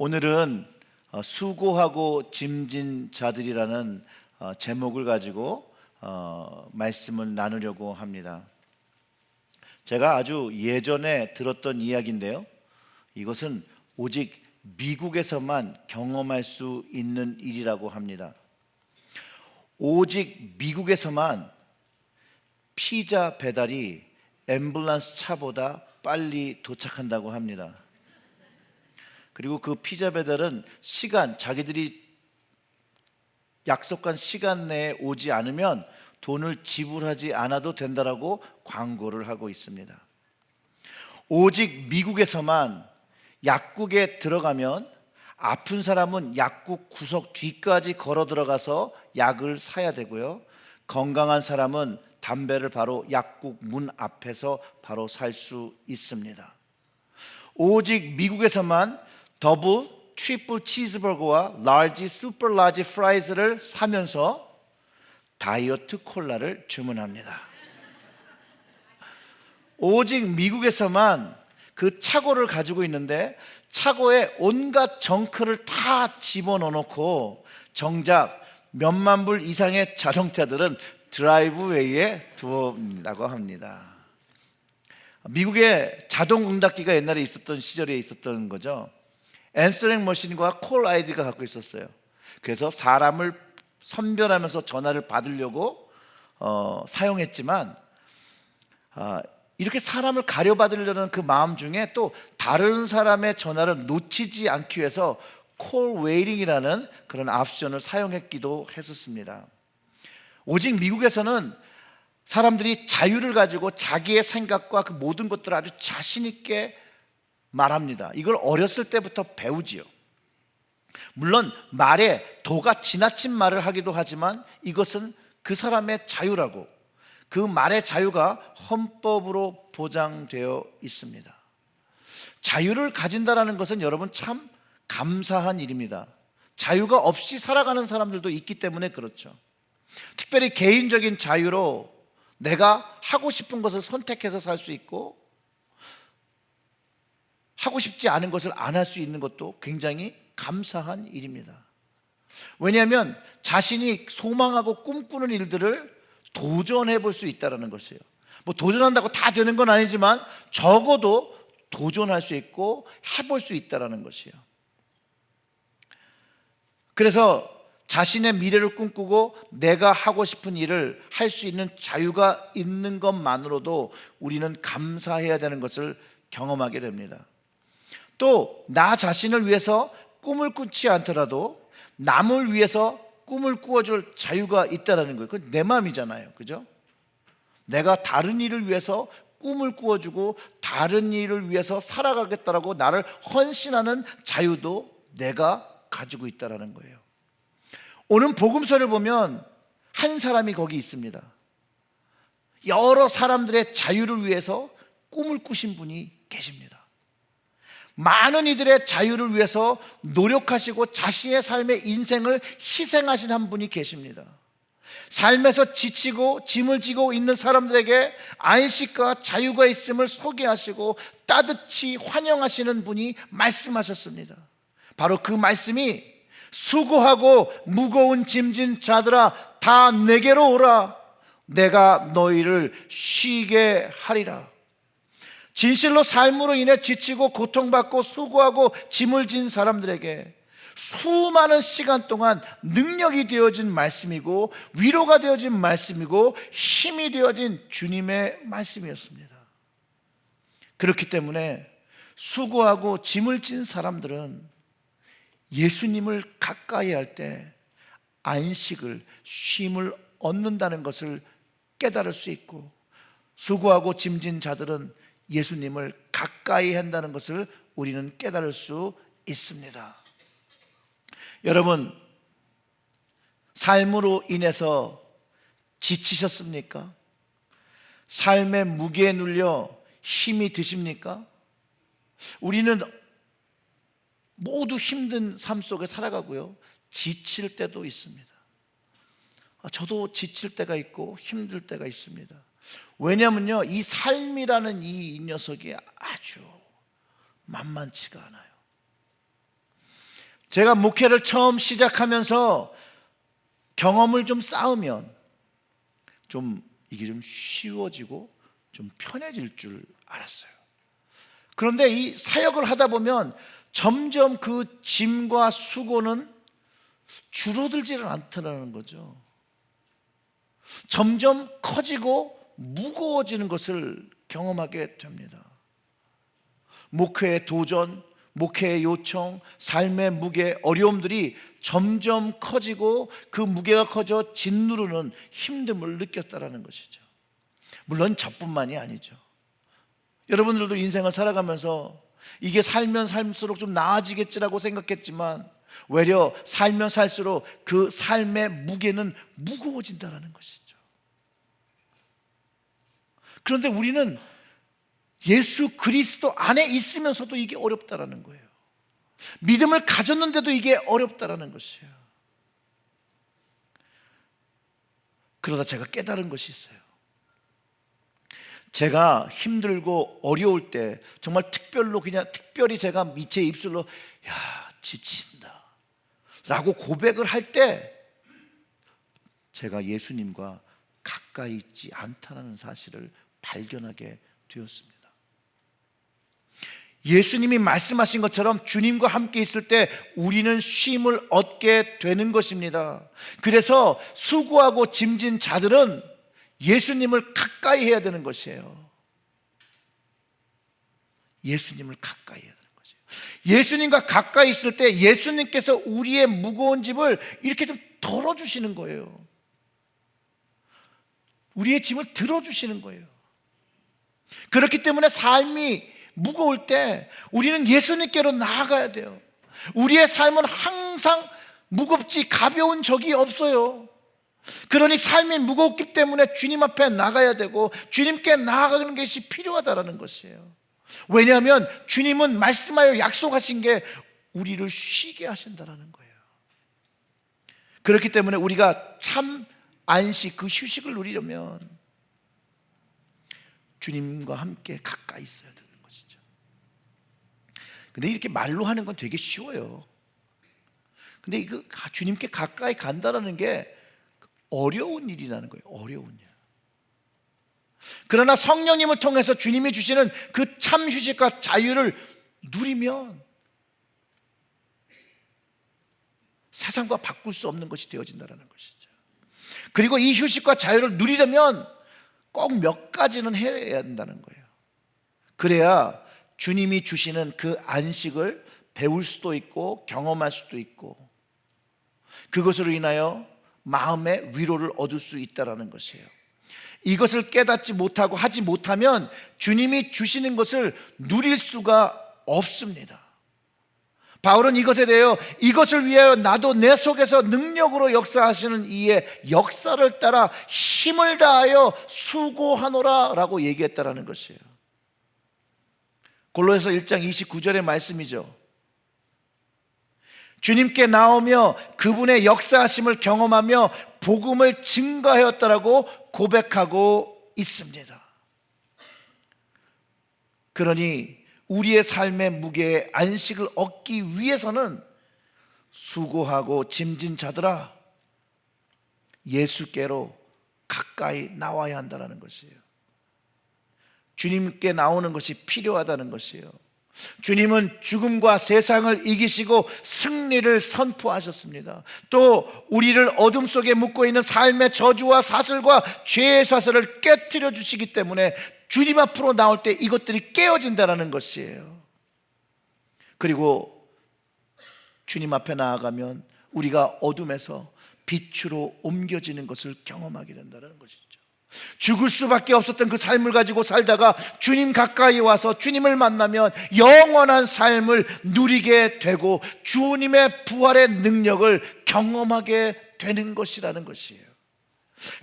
오늘은 수고하고 짐진 자들이라는 제목을 가지고 말씀을 나누려고 합니다. 제가 아주 예전에 들었던 이야기인데요, 이것은 오직 미국에서만 경험할 수 있는 일이라고 합니다. 오직 미국에서만 피자 배달이 앰뷸런스 차보다 빨리 도착한다고 합니다. 그리고 그 피자 배달은 자기들이 약속한 시간 내에 오지 않으면 돈을 지불하지 않아도 된다라고 광고를 하고 있습니다. 오직 미국에서만 약국에 들어가면 아픈 사람은 약국 구석 뒤까지 걸어 들어가서 약을 사야 되고요, 건강한 사람은 담배를 바로 약국 문 앞에서 바로 살 수 있습니다. 오직 미국에서만 더블, 트리플 치즈버거와 라지, 슈퍼 라지 프라이즈를 사면서 다이어트 콜라를 주문합니다. 오직 미국에서만 그 차고를 가지고 있는데 차고에 온갖 정크를 다 집어넣어놓고 정작 몇만 불 이상의 자동차들은 드라이브웨이에 두었다고 합니다. 미국에 자동 응답기가 옛날에 있었던 시절에 있었던 거죠. 앤서링 머신과 콜 아이디가 갖고 있었어요. 그래서 사람을 선별하면서 전화를 받으려고 사용했지만 이렇게 사람을 가려받으려는 그 마음 중에 또 다른 사람의 전화를 놓치지 않기 위해서 콜 웨이팅이라는 그런 옵션을 사용했기도 했었습니다. 오직 미국에서는 사람들이 자유를 가지고 자기의 생각과 그 모든 것들을 아주 자신 있게 말합니다. 이걸 어렸을 때부터 배우지요. 물론 말에 도가 지나친 말을 하기도 하지만 이것은 그 사람의 자유라고, 그 말의 자유가 헌법으로 보장되어 있습니다. 자유를 가진다는 것은 여러분 참 감사한 일입니다. 자유가 없이 살아가는 사람들도 있기 때문에 그렇죠. 특별히 개인적인 자유로 내가 하고 싶은 것을 선택해서 살 수 있고 하고 싶지 않은 것을 안 할 수 있는 것도 굉장히 감사한 일입니다. 왜냐하면 자신이 소망하고 꿈꾸는 일들을 도전해 볼 수 있다는 것이에요. 뭐 도전한다고 다 되는 건 아니지만 적어도 도전할 수 있고 해볼 수 있다는 것이에요. 그래서 자신의 미래를 꿈꾸고 내가 하고 싶은 일을 할 수 있는 자유가 있는 것만으로도 우리는 감사해야 되는 것을 경험하게 됩니다. 또 나 자신을 위해서 꿈을 꾸지 않더라도 남을 위해서 꿈을 꾸어줄 자유가 있다는 거예요. 그건 내 마음이잖아요, 그죠? 내가 다른 일을 위해서 꿈을 꾸어주고 다른 일을 위해서 살아가겠다라고 나를 헌신하는 자유도 내가 가지고 있다는 거예요. 오늘 복음서를 보면 한 사람이 거기 있습니다. 여러 사람들의 자유를 위해서 꿈을 꾸신 분이 계십니다. 많은 이들의 자유를 위해서 노력하시고 자신의 삶의 인생을 희생하신 한 분이 계십니다. 삶에서 지치고 짐을 지고 있는 사람들에게 안식과 자유가 있음을 소개하시고 따뜻히 환영하시는 분이 말씀하셨습니다. 바로 그 말씀이 수고하고 무거운 짐진 자들아 다 내게로 오라, 내가 너희를 쉬게 하리라. 진실로 삶으로 인해 지치고 고통받고 수고하고 짐을 진 사람들에게 수많은 시간 동안 능력이 되어진 말씀이고 위로가 되어진 말씀이고 힘이 되어진 주님의 말씀이었습니다. 그렇기 때문에 수고하고 짐을 진 사람들은 예수님을 가까이 할 때 안식을, 쉼을 얻는다는 것을 깨달을 수 있고, 수고하고 짐진 자들은 예수님을 가까이 한다는 것을 우리는 깨달을 수 있습니다. 여러분, 삶으로 인해서 지치셨습니까? 삶의 무게에 눌려 힘이 드십니까? 우리는 모두 힘든 삶 속에 살아가고요, 지칠 때도 있습니다. 저도 지칠 때가 있고 힘들 때가 있습니다. 왜냐면요, 이 삶이라는 이 녀석이 아주 만만치가 않아요. 제가 목회를 처음 시작하면서 경험을 좀 쌓으면 이게 좀 쉬워지고 좀 편해질 줄 알았어요. 그런데 이 사역을 하다 보면 점점 그 짐과 수고는 줄어들지를 않더라는 거죠. 점점 커지고 무거워지는 것을 경험하게 됩니다. 목회의 도전, 목회의 요청, 삶의 무게, 어려움들이 점점 커지고 그 무게가 커져 짓누르는 힘듦을 느꼈다라는 것이죠. 물론 저뿐만이 아니죠. 여러분들도 인생을 살아가면서 이게 살면 살수록 좀 나아지겠지라고 생각했지만 외려 살면 살수록 그 삶의 무게는 무거워진다는 것이죠. 그런데 우리는 예수 그리스도 안에 있으면서도 이게 어렵다라는 거예요. 믿음을 가졌는데도 이게 어렵다라는 것이에요. 그러다 제가 깨달은 것이 있어요. 제가 힘들고 어려울 때 정말 특별히 제가 제 입술로 지친다 라고 고백을 할 때 제가 예수님과 가까이 있지 않다는 사실을 발견하게 되었습니다. 예수님이 말씀하신 것처럼 주님과 함께 있을 때 우리는 쉼을 얻게 되는 것입니다. 그래서 수고하고 짐진 자들은 예수님을 가까이 해야 되는 것이에요. 예수님을 가까이 해야 되는 것이에요. 예수님과 가까이 있을 때 예수님께서 우리의 무거운 짐을 이렇게 좀 덜어주시는 거예요. 우리의 짐을 들어주시는 거예요. 그렇기 때문에 삶이 무거울 때 우리는 예수님께로 나아가야 돼요. 우리의 삶은 항상 무겁지 가벼운 적이 없어요. 그러니 삶이 무겁기 때문에 주님 앞에 나가야 되고 주님께 나아가는 것이 필요하다는 것이에요. 왜냐하면 주님은 말씀하여 약속하신 게 우리를 쉬게 하신다는 거예요. 그렇기 때문에 우리가 참 안식, 그 휴식을 누리려면 주님과 함께 가까이 있어야 되는 것이죠. 근데 이렇게 말로 하는 건 되게 쉬워요. 근데 이거 주님께 가까이 간다는 게 어려운 일이라는 거예요. 어려운 일. 그러나 성령님을 통해서 주님이 주시는 그 참 휴식과 자유를 누리면 세상과 바꿀 수 없는 것이 되어진다는 것이죠. 그리고 이 휴식과 자유를 누리려면 꼭 몇 가지는 해야 된다는 거예요. 그래야 주님이 주시는 그 안식을 배울 수도 있고 경험할 수도 있고 그것으로 인하여 마음의 위로를 얻을 수 있다는 것이에요. 이것을 깨닫지 못하고 하지 못하면 주님이 주시는 것을 누릴 수가 없습니다. 바울은 이것에 대하여 이것을 위하여 나도 내 속에서 능력으로 역사하시는 이의 역사를 따라 힘을 다하여 수고하노라 라고 얘기했다는 것이에요. 골로새서 1장 29절의 말씀이죠. 주님께 나오며 그분의 역사하심을 경험하며 복음을 증거하였다라고 고백하고 있습니다. 그러니 우리의 삶의 무게에 안식을 얻기 위해서는 수고하고 짐진 자들아 예수께로 가까이 나와야 한다는 것이에요. 주님께 나오는 것이 필요하다는 것이에요. 주님은 죽음과 세상을 이기시고 승리를 선포하셨습니다. 또 우리를 어둠 속에 묶고 있는 삶의 저주와 사슬과 죄의 사슬을 깨트려 주시기 때문에 주님 앞으로 나올 때 이것들이 깨어진다는 것이에요. 그리고 주님 앞에 나아가면 우리가 어둠에서 빛으로 옮겨지는 것을 경험하게 된다는 것이죠. 죽을 수밖에 없었던 그 삶을 가지고 살다가 주님 가까이 와서 주님을 만나면 영원한 삶을 누리게 되고 주님의 부활의 능력을 경험하게 되는 것이라는 것이에요.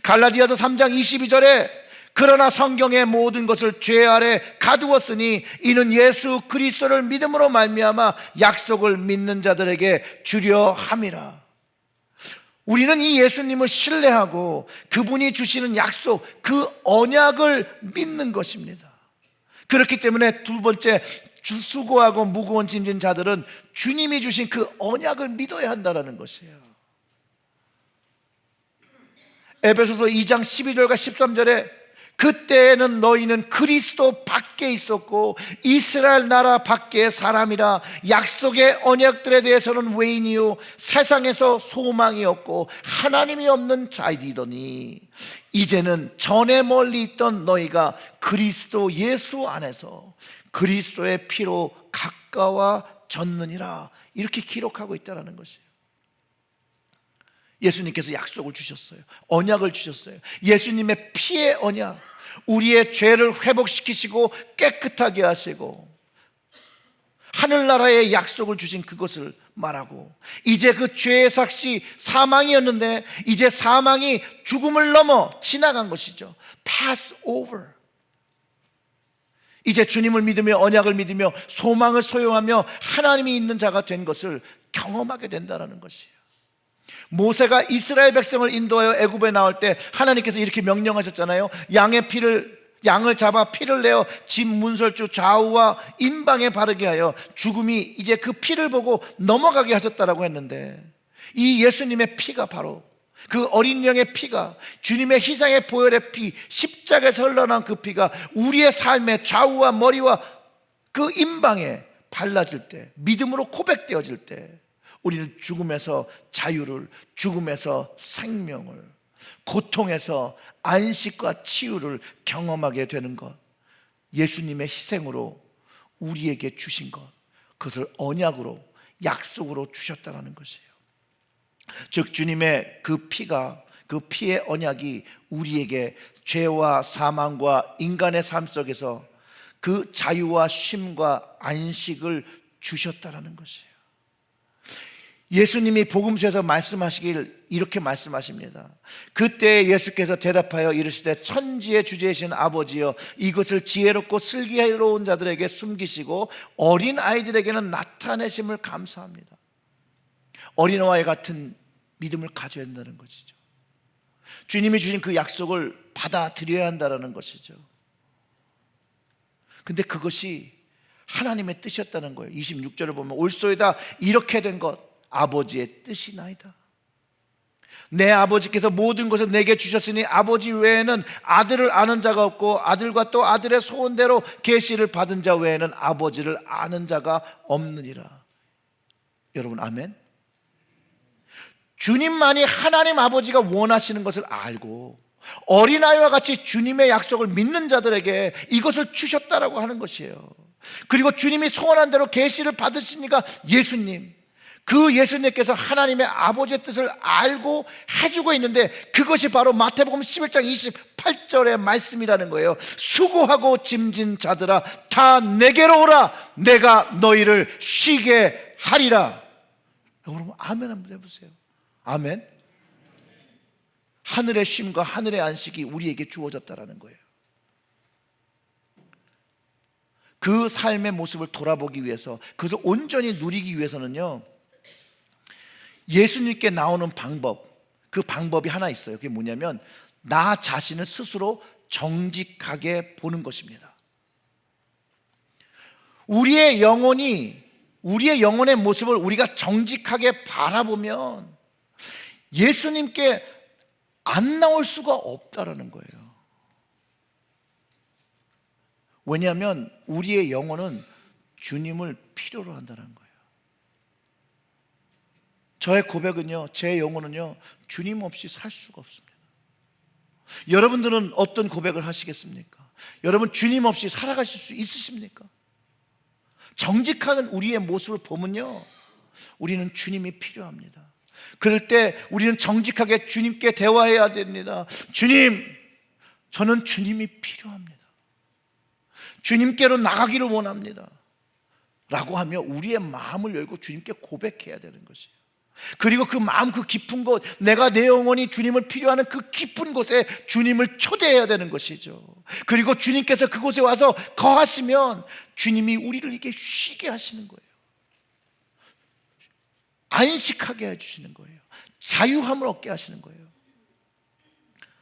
갈라디아서 3장 22절에 그러나 성경의 모든 것을 죄 아래 가두었으니 이는 예수 그리스도를 믿음으로 말미암아 약속을 믿는 자들에게 주려 함이라. 우리는 이 예수님을 신뢰하고 그분이 주시는 약속, 그 언약을 믿는 것입니다. 그렇기 때문에 두 번째, 수고하고 무거운 짐진 자들은 주님이 주신 그 언약을 믿어야 한다는 것이에요. 에베소서 2장 12절과 13절에 그때에는 너희는 그리스도 밖에 있었고 이스라엘 나라 밖의 사람이라 약속의 언약들에 대해서는 외인이요 세상에서 소망이 없고 하나님이 없는 자이더니 이제는 전에 멀리 있던 너희가 그리스도 예수 안에서 그리스도의 피로 가까워졌느니라, 이렇게 기록하고 있다는 것이에요. 예수님께서 약속을 주셨어요. 언약을 주셨어요. 예수님의 피의 언약, 우리의 죄를 회복시키시고 깨끗하게 하시고 하늘나라의 약속을 주신 그것을 말하고, 이제 그 죄의 삭시 사망이었는데 이제 사망이 죽음을 넘어 지나간 것이죠. Pass over. 이제 주님을 믿으며 언약을 믿으며 소망을 소유하며 하나님이 있는 자가 된 것을 경험하게 된다는 것이에요. 모세가 이스라엘 백성을 인도하여 애굽에 나올 때 하나님께서 이렇게 명령하셨잖아요. 양을 잡아 피를 내어 집 문설주 좌우와 인방에 바르게 하여 죽음이 이제 그 피를 보고 넘어가게 하셨다라고 했는데, 이 예수님의 피가 바로 그 어린 양의 피가, 주님의 희생의 보혈의 피, 십자가에서 흘러난 그 피가 우리의 삶의 좌우와 머리와 그 인방에 발라질 때, 믿음으로 고백되어질 때 우리는 죽음에서 자유를, 죽음에서 생명을, 고통에서 안식과 치유를 경험하게 되는 것, 예수님의 희생으로 우리에게 주신 것, 그것을 언약으로, 약속으로 주셨다는 것이에요. 즉 주님의 그 피가, 그 피의 언약이 우리에게 죄와 사망과 인간의 삶 속에서 그 자유와 쉼과 안식을 주셨다는 것이에요. 예수님이 복음서에서 말씀하시길 이렇게 말씀하십니다. 그때 예수께서 대답하여 이르시되 천지의 주제이신 아버지여, 이것을 지혜롭고 슬기로운 자들에게 숨기시고 어린 아이들에게는 나타내심을 감사합니다. 어린아이 같은 믿음을 가져야 한다는 것이죠. 주님이 주신 그 약속을 받아들여야 한다는 것이죠. 근데 그것이 하나님의 뜻이었다는 거예요. 26절을 보면 올소이다 이렇게 된 것 아버지의 뜻이나이다. 내 아버지께서 모든 것을 내게 주셨으니 아버지 외에는 아들을 아는 자가 없고 아들과 또 아들의 소원대로 계시를 받은 자 외에는 아버지를 아는 자가 없느니라. 여러분 아멘? 주님만이 하나님 아버지가 원하시는 것을 알고 어린아이와 같이 주님의 약속을 믿는 자들에게 이것을 주셨다라고 하는 것이에요. 그리고 주님이 소원한 대로 계시를 받으시니까 예수님, 그 예수님께서 하나님의 아버지의 뜻을 알고 해주고 있는데, 그것이 바로 마태복음 11장 28절의 말씀이라는 거예요. 수고하고 짐진 자들아 다 내게로 오라, 내가 너희를 쉬게 하리라. 여러분 아멘 한번 해보세요. 아멘. 하늘의 쉼과 하늘의 안식이 우리에게 주어졌다라는 거예요. 그 삶의 모습을 돌아보기 위해서, 그것을 온전히 누리기 위해서는요, 예수님께 나오는 방법, 그 방법이 하나 있어요. 그게 뭐냐면 나 자신을 스스로 정직하게 보는 것입니다. 우리의 영혼의 모습을 우리가 정직하게 바라보면 예수님께 안 나올 수가 없다라는 거예요. 왜냐하면 우리의 영혼은 주님을 필요로 한다는 거예요. 저의 고백은요, 제 영혼은요, 주님 없이 살 수가 없습니다. 여러분들은 어떤 고백을 하시겠습니까? 여러분 주님 없이 살아가실 수 있으십니까? 정직한 우리의 모습을 보면요, 우리는 주님이 필요합니다. 그럴 때 우리는 정직하게 주님께 대화해야 됩니다. 주님, 저는 주님이 필요합니다. 주님께로 나가기를 원합니다 라고 하며 우리의 마음을 열고 주님께 고백해야 되는 것이에요. 그리고 그 마음, 그 깊은 곳, 내가 내 영혼이 주님을 필요하는 그 깊은 곳에 주님을 초대해야 되는 것이죠. 그리고 주님께서 그곳에 와서 거하시면 주님이 우리를 이렇게 쉬게 하시는 거예요. 안식하게 해주시는 거예요. 자유함을 얻게 하시는 거예요.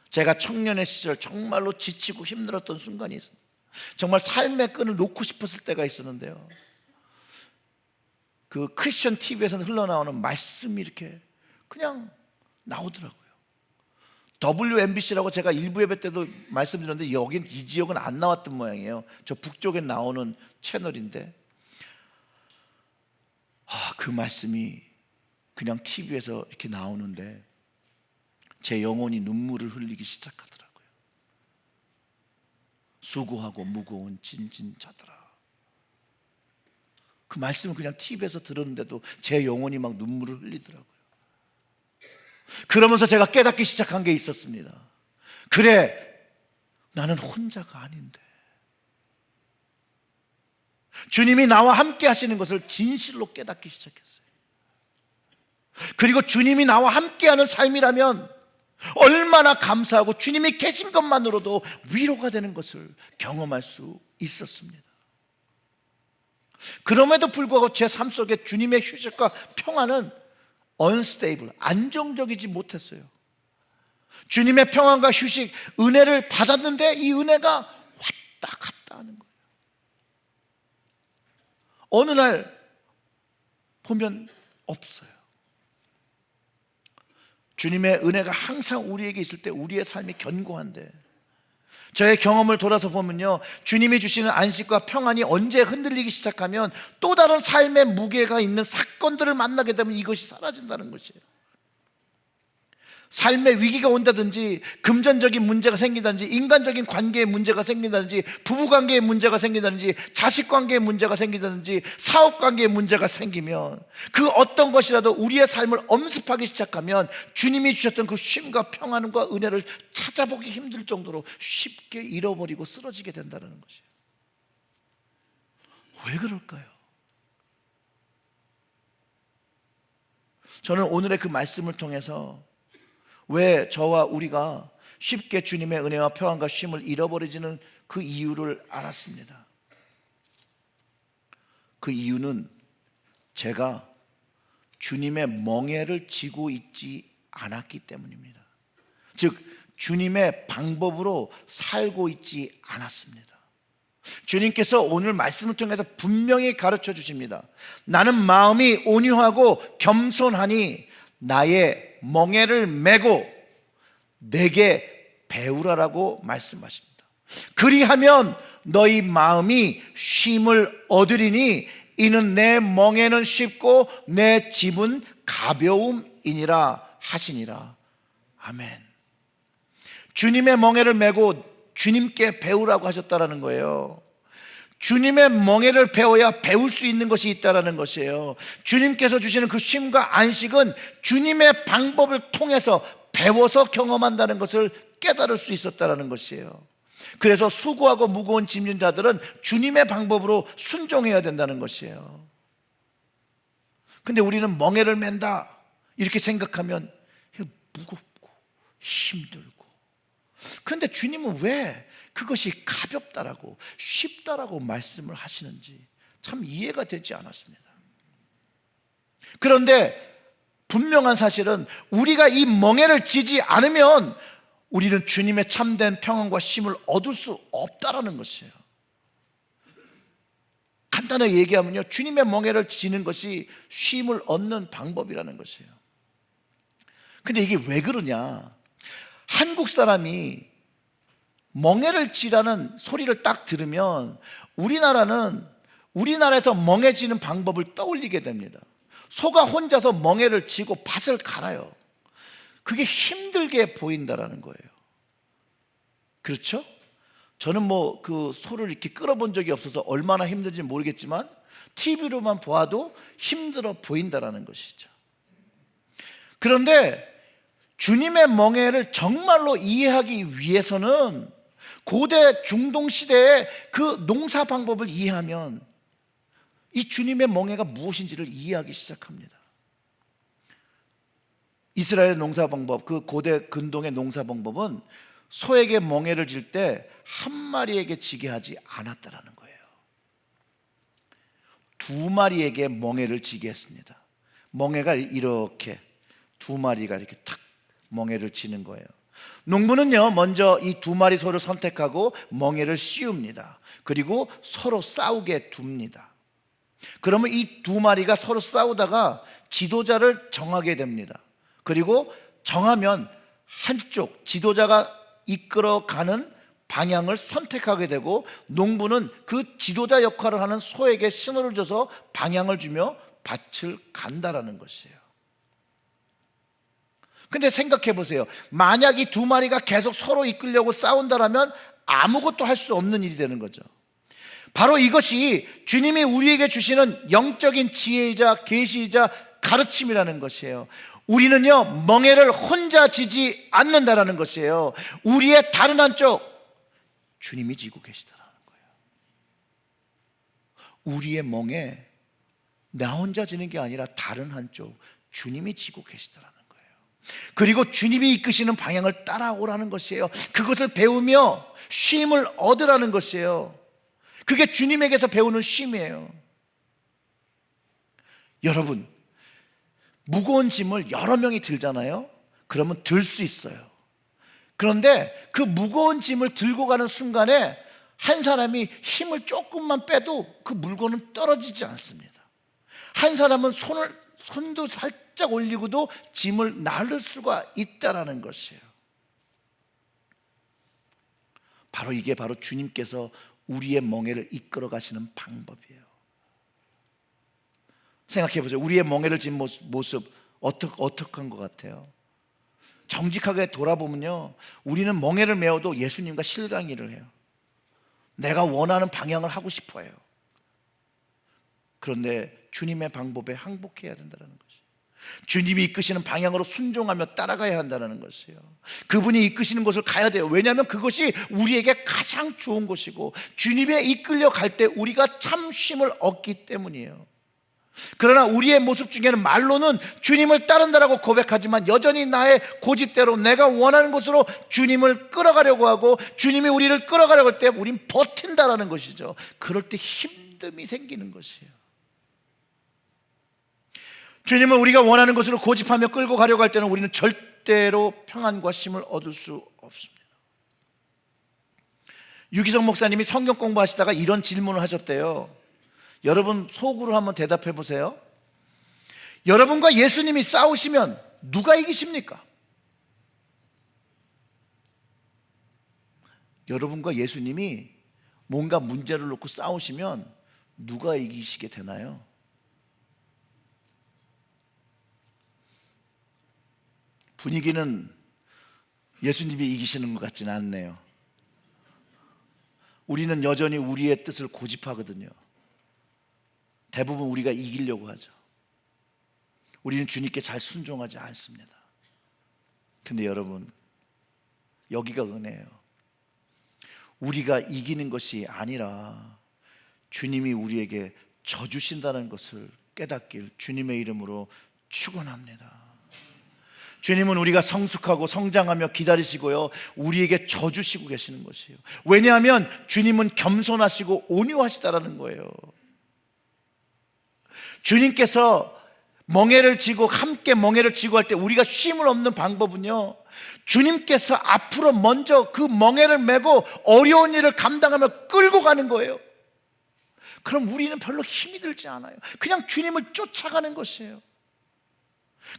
제가 청년의 시절 정말로 지치고 힘들었던 순간이 있습니다. 정말 삶의 끈을 놓고 싶었을 때가 있었는데요, 그 크리스천 TV에서는 흘러나오는 말씀이 이렇게 그냥 나오더라고요. WMBC라고 제가 일부 예배 때도 말씀드렸는데 여긴 이 지역은 안 나왔던 모양이에요. 저 북쪽에 나오는 채널인데 그 말씀이 그냥 TV에서 이렇게 나오는데 제 영혼이 눈물을 흘리기 시작하더라고요. 수고하고 무거운 진진 자들아. 그 말씀을 그냥 TV에서 들었는데도 제 영혼이 막 눈물을 흘리더라고요. 그러면서 제가 깨닫기 시작한 게 있었습니다. 그래, 나는 혼자가 아닌데 주님이 나와 함께 하시는 것을 진실로 깨닫기 시작했어요. 그리고 주님이 나와 함께하는 삶이라면 얼마나 감사하고 주님이 계신 것만으로도 위로가 되는 것을 경험할 수 있었습니다. 그럼에도 불구하고 제 삶 속에 주님의 휴식과 평안은 unstable, 안정적이지 못했어요. 주님의 평안과 휴식, 은혜를 받았는데 이 은혜가 왔다 갔다 하는 거예요. 어느 날 보면 없어요. 주님의 은혜가 항상 우리에게 있을 때 우리의 삶이 견고한데, 저의 경험을 돌아서 보면요, 주님이 주시는 안식과 평안이 언제 흔들리기 시작하면 또 다른 삶의 무게가 있는 사건들을 만나게 되면 이것이 사라진다는 것이에요. 삶의 위기가 온다든지, 금전적인 문제가 생기다든지, 인간적인 관계에 문제가 생기다든지, 부부관계에 문제가 생기다든지, 자식관계에 문제가 생기다든지, 사업관계에 문제가 생기면 그 어떤 것이라도 우리의 삶을 엄습하기 시작하면 주님이 주셨던 그 쉼과 평안과 은혜를 찾아보기 힘들 정도로 쉽게 잃어버리고 쓰러지게 된다는 것이에요. 왜 그럴까요? 저는 오늘의 그 말씀을 통해서 왜 저와 우리가 쉽게 주님의 은혜와 평안과 쉼을 잃어버리지는 그 이유를 알았습니다. 그 이유는 제가 주님의 멍에를 지고 있지 않았기 때문입니다. 즉 주님의 방법으로 살고 있지 않았습니다. 주님께서 오늘 말씀을 통해서 분명히 가르쳐 주십니다. 나는 마음이 온유하고 겸손하니 나의 멍에를 메고 내게 배우라라고 말씀하십니다. 그리하면 너희 마음이 쉼을 얻으리니 이는 내 멍에는 쉽고 내 짐은 가벼움이니라 하시니라. 아멘. 주님의 멍에를 메고 주님께 배우라고 하셨다라는 거예요. 주님의 멍에를 배워야 배울 수 있는 것이 있다라는 것이에요. 주님께서 주시는 그 쉼과 안식은 주님의 방법을 통해서 배워서 경험한다는 것을 깨달을 수 있었다라는 것이에요. 그래서 수고하고 무거운 짐진 자들은 주님의 방법으로 순종해야 된다는 것이에요. 근데 우리는 멍에를 맨다 이렇게 생각하면 무겁고 힘들고, 그런데 주님은 왜 그것이 가볍다라고 쉽다라고 말씀을 하시는지 참 이해가 되지 않았습니다. 그런데 분명한 사실은 우리가 이 멍에를 지지 않으면 우리는 주님의 참된 평안과 쉼을 얻을 수 없다라는 것이에요. 간단하게 얘기하면요, 주님의 멍에를 지는 것이 쉼을 얻는 방법이라는 것이에요. 근데 이게 왜 그러냐, 한국 사람이 멍에를 지라는 소리를 딱 들으면 우리나라에서 멍해지는 방법을 떠올리게 됩니다. 소가 혼자서 멍에를 지고 밭을 갈아요. 그게 힘들게 보인다라는 거예요. 그렇죠? 저는 그 소를 이렇게 끌어본 적이 없어서 얼마나 힘든지 모르겠지만 TV로만 보아도 힘들어 보인다라는 것이죠. 그런데 주님의 멍에를 정말로 이해하기 위해서는 고대 중동 시대의 그 농사 방법을 이해하면 이 주님의 멍에가 무엇인지를 이해하기 시작합니다. 이스라엘 농사 방법, 그 고대 근동의 농사 방법은 소에게 멍에를 질 때 한 마리에게 지게 하지 않았다라는 거예요. 두 마리에게 멍에를 지게 했습니다. 멍에가 이렇게 두 마리가 이렇게 탁 멍에를 지는 거예요. 농부는요, 먼저 이 두 마리 소를 선택하고 멍에를 씌웁니다. 그리고 서로 싸우게 둡니다. 그러면 이 두 마리가 서로 싸우다가 지도자를 정하게 됩니다. 그리고 정하면 한쪽 지도자가 이끌어가는 방향을 선택하게 되고, 농부는 그 지도자 역할을 하는 소에게 신호를 줘서 방향을 주며 밭을 간다라는 것이에요. 근데 생각해 보세요. 만약 이 두 마리가 계속 서로 이끌려고 싸운다라면 아무것도 할 수 없는 일이 되는 거죠. 바로 이것이 주님이 우리에게 주시는 영적인 지혜이자 계시이자 가르침이라는 것이에요. 우리는요, 멍에를 혼자 지지 않는다라는 것이에요. 우리의 다른 한쪽 주님이 지고 계시다라는 거예요. 우리의 멍에 나 혼자 지는 게 아니라 다른 한쪽 주님이 지고 계시다라는 거예요. 그리고 주님이 이끄시는 방향을 따라오라는 것이에요. 그것을 배우며 쉼을 얻으라는 것이에요. 그게 주님에게서 배우는 쉼이에요. 여러분, 무거운 짐을 여러 명이 들잖아요. 그러면 들 수 있어요. 그런데 그 무거운 짐을 들고 가는 순간에 한 사람이 힘을 조금만 빼도 그 물건은 떨어지지 않습니다. 한 사람은 손도 살짝 올리고도 짐을 나를 수가 있다라는 것이에요. 바로 이게 바로 주님께서 우리의 멍에를 이끌어 가시는 방법이에요. 생각해 보세요. 우리의 멍에를 진 모습 어떡한 것 같아요? 정직하게 돌아보면요, 우리는 멍에를 메어도 예수님과 실강이를 해요. 내가 원하는 방향을 하고 싶어 해요. 그런데 주님의 방법에 항복해야 된다는 것이에요. 주님이 이끄시는 방향으로 순종하며 따라가야 한다는 것이에요. 그분이 이끄시는 곳을 가야 돼요. 왜냐하면 그것이 우리에게 가장 좋은 곳이고, 주님에 이끌려 갈 때 우리가 참 쉼을 얻기 때문이에요. 그러나 우리의 모습 중에는 말로는 주님을 따른다라고 고백하지만 여전히 나의 고집대로 내가 원하는 곳으로 주님을 끌어가려고 하고, 주님이 우리를 끌어가려고 할 때 우린 버틴다라는 것이죠. 그럴 때 힘듦이 생기는 것이에요. 주님을 우리가 원하는 곳으로 고집하며 끌고 가려고 할 때는 우리는 절대로 평안과 쉼을 얻을 수 없습니다. 유기성 목사님이 성경 공부하시다가 이런 질문을 하셨대요. 여러분 속으로 한번 대답해 보세요. 여러분과 예수님이 싸우시면 누가 이기십니까? 여러분과 예수님이 뭔가 문제를 놓고 싸우시면 누가 이기시게 되나요? 분위기는 예수님이 이기시는 것 같지는 않네요. 우리는 여전히 우리의 뜻을 고집하거든요. 대부분 우리가 이기려고 하죠. 우리는 주님께 잘 순종하지 않습니다. 근데 여러분, 여기가 은혜예요. 우리가 이기는 것이 아니라 주님이 우리에게 져주신다는 것을 깨닫길 주님의 이름으로 축원합니다. 주님은 우리가 성숙하고 성장하며 기다리시고요, 우리에게 져주시고 계시는 것이에요. 왜냐하면 주님은 겸손하시고 온유하시다라는 거예요. 주님께서 멍에를 지고 함께 멍에를 지고 할 때 우리가 쉼을 얻는 방법은요, 주님께서 앞으로 먼저 그 멍에를 메고 어려운 일을 감당하며 끌고 가는 거예요. 그럼 우리는 별로 힘이 들지 않아요. 그냥 주님을 쫓아가는 것이에요.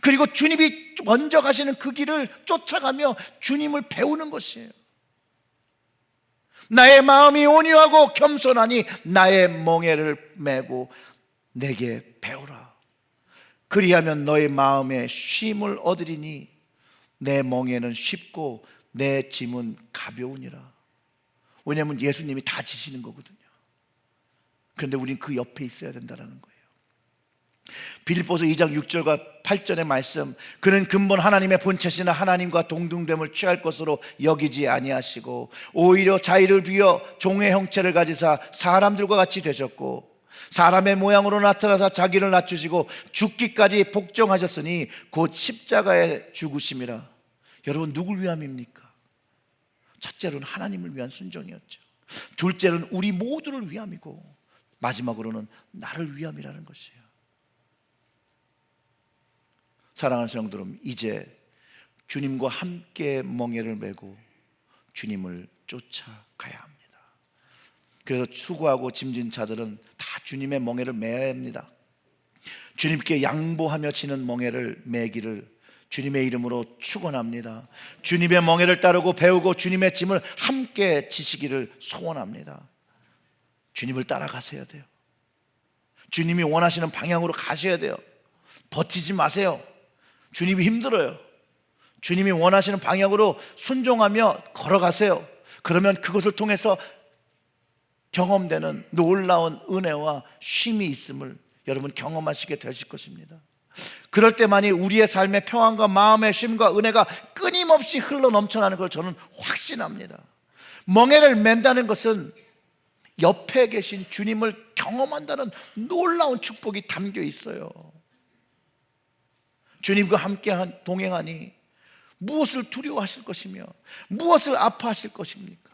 그리고 주님이 먼저 가시는 그 길을 쫓아가며 주님을 배우는 것이에요. 나의 마음이 온유하고 겸손하니 나의 멍에를 메고 내게 배우라. 그리하면 너의 마음에 쉼을 얻으리니 내 멍에는 쉽고 내 짐은 가벼우니라. 왜냐하면 예수님이 다 지시는 거거든요. 그런데 우린 그 옆에 있어야 된다는 거예요. 빌립보서 2장 6절과 8절의 말씀, 그는 근본 하나님의 본체시나 하나님과 동등됨을 취할 것으로 여기지 아니하시고 오히려 자기를 비워 종의 형체를 가지사 사람들과 같이 되셨고 사람의 모양으로 나타나사 자기를 낮추시고 죽기까지 복종하셨으니 곧 십자가에 죽으심이라. 여러분, 누굴 위함입니까? 첫째로는 하나님을 위한 순종이었죠. 둘째로는 우리 모두를 위함이고 마지막으로는 나를 위함이라는 것이에요. 사랑하는 성도 여러분, 이제 주님과 함께 멍에를 메고 주님을 쫓아가야 합니다. 그래서 수고하고 짐진 자들은 다 주님의 멍에를 메야 합니다. 주님께 양보하며 지는 멍에를 메기를 주님의 이름으로 축원합니다. 주님의 멍에를 따르고 배우고 주님의 짐을 함께 지시기를 소원합니다. 주님을 따라가셔야 돼요. 주님이 원하시는 방향으로 가셔야 돼요. 버티지 마세요. 주님이 힘들어요. 주님이 원하시는 방향으로 순종하며 걸어가세요. 그러면 그것을 통해서 경험되는 놀라운 은혜와 쉼이 있음을 여러분 경험하시게 되실 것입니다. 그럴 때만이 우리의 삶의 평안과 마음의 쉼과 은혜가 끊임없이 흘러 넘쳐나는 걸 저는 확신합니다. 멍에를 맨다는 것은 옆에 계신 주님을 경험한다는 놀라운 축복이 담겨 있어요. 주님과 함께 동행하니 무엇을 두려워하실 것이며 무엇을 아파하실 것입니까?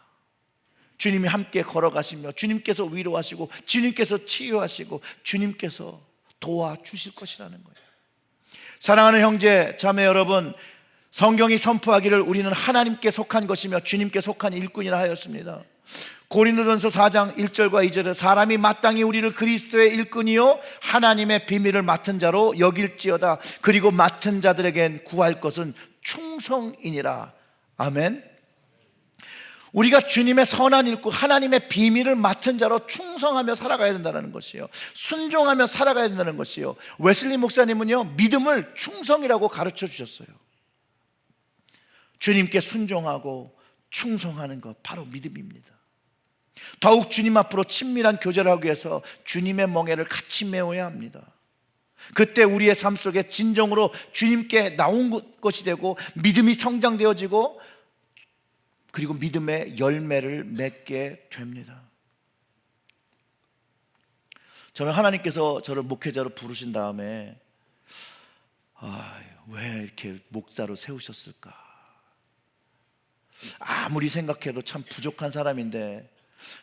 주님이 함께 걸어가시며 주님께서 위로하시고 주님께서 치유하시고 주님께서 도와주실 것이라는 거예요. 사랑하는 형제 자매 여러분, 성경이 선포하기를 우리는 하나님께 속한 것이며 주님께 속한 일꾼이라 하였습니다. 고린도전서 4장 1절과 2절에 사람이 마땅히 우리를 그리스도의 일꾼이요 하나님의 비밀을 맡은 자로 여길지어다. 그리고 맡은 자들에겐 구할 것은 충성이니라. 아멘. 우리가 주님의 선한 일꾼, 하나님의 비밀을 맡은 자로 충성하며 살아가야 된다는 것이요, 순종하며 살아가야 된다는 것이요. 웨슬리 목사님은요, 믿음을 충성이라고 가르쳐 주셨어요. 주님께 순종하고 충성하는 것, 바로 믿음입니다. 더욱 주님 앞으로 친밀한 교제를 하기 위해서 주님의 멍에를 같이 메워야 합니다. 그때 우리의 삶 속에 진정으로 주님께 나온 것이 되고 믿음이 성장되어지고 그리고 믿음의 열매를 맺게 됩니다. 저는 하나님께서 저를 목회자로 부르신 다음에 왜 이렇게 목사로 세우셨을까? 아무리 생각해도 참 부족한 사람인데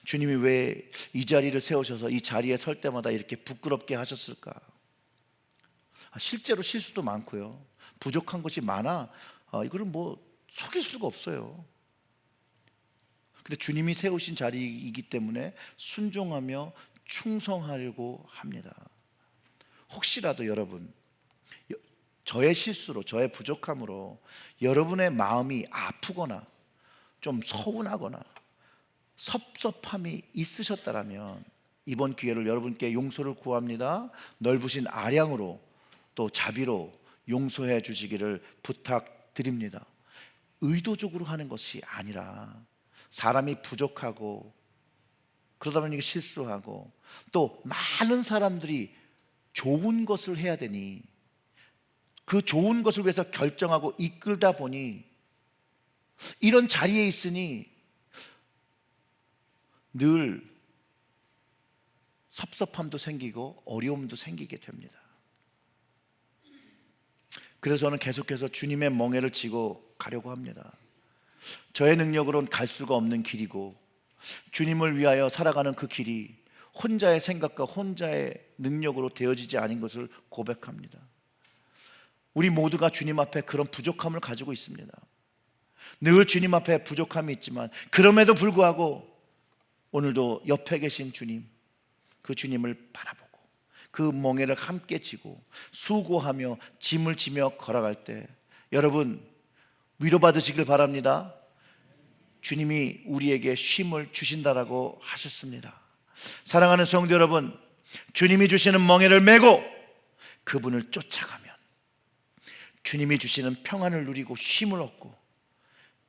주님이 왜 이 자리를 세우셔서 이 자리에 설 때마다 이렇게 부끄럽게 하셨을까? 실제로 실수도 많고요, 부족한 것이 많아 이거를 뭐 속일 수가 없어요. 근데 주님이 세우신 자리이기 때문에 순종하며 충성하려고 합니다. 혹시라도 여러분, 저의 실수로, 저의 부족함으로 여러분의 마음이 아프거나 좀 서운하거나 섭섭함이 있으셨다면 이번 기회를 여러분께 용서를 구합니다. 넓으신 아량으로 또 자비로 용서해 주시기를 부탁드립니다. 의도적으로 하는 것이 아니라 사람이 부족하고 그러다 보니 실수하고 또 많은 사람들이 좋은 것을 해야 되니 그 좋은 것을 위해서 결정하고 이끌다 보니 이런 자리에 있으니 늘 섭섭함도 생기고 어려움도 생기게 됩니다. 그래서 저는 계속해서 주님의 멍에를 지고 가려고 합니다. 저의 능력으로는 갈 수가 없는 길이고 주님을 위하여 살아가는 그 길이 혼자의 생각과 혼자의 능력으로 되어지지 않은 것을 고백합니다. 우리 모두가 주님 앞에 그런 부족함을 가지고 있습니다. 늘 주님 앞에 부족함이 있지만 그럼에도 불구하고 오늘도 옆에 계신 주님, 그 주님을 바라보고 그 멍에를 함께 지고 수고하며 짐을 지며 걸어갈 때 여러분 위로받으시길 바랍니다. 주님이 우리에게 쉼을 주신다라고 하셨습니다. 사랑하는 성도 여러분, 주님이 주시는 멍에를 메고 그분을 쫓아가면 주님이 주시는 평안을 누리고 쉼을 얻고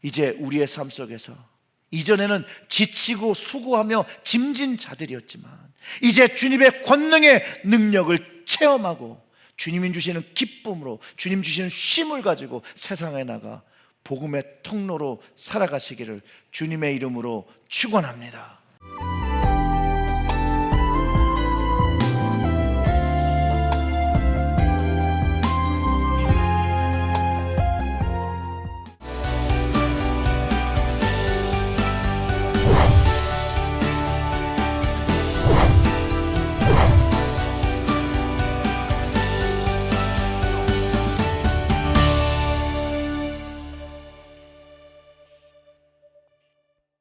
이제 우리의 삶 속에서 이전에는 지치고 수고하며 짐진 자들이었지만 이제 주님의 권능의 능력을 체험하고 주님이 주시는 기쁨으로 주님 주시는 쉼을 가지고 세상에 나가 복음의 통로로 살아가시기를 주님의 이름으로 축원합니다.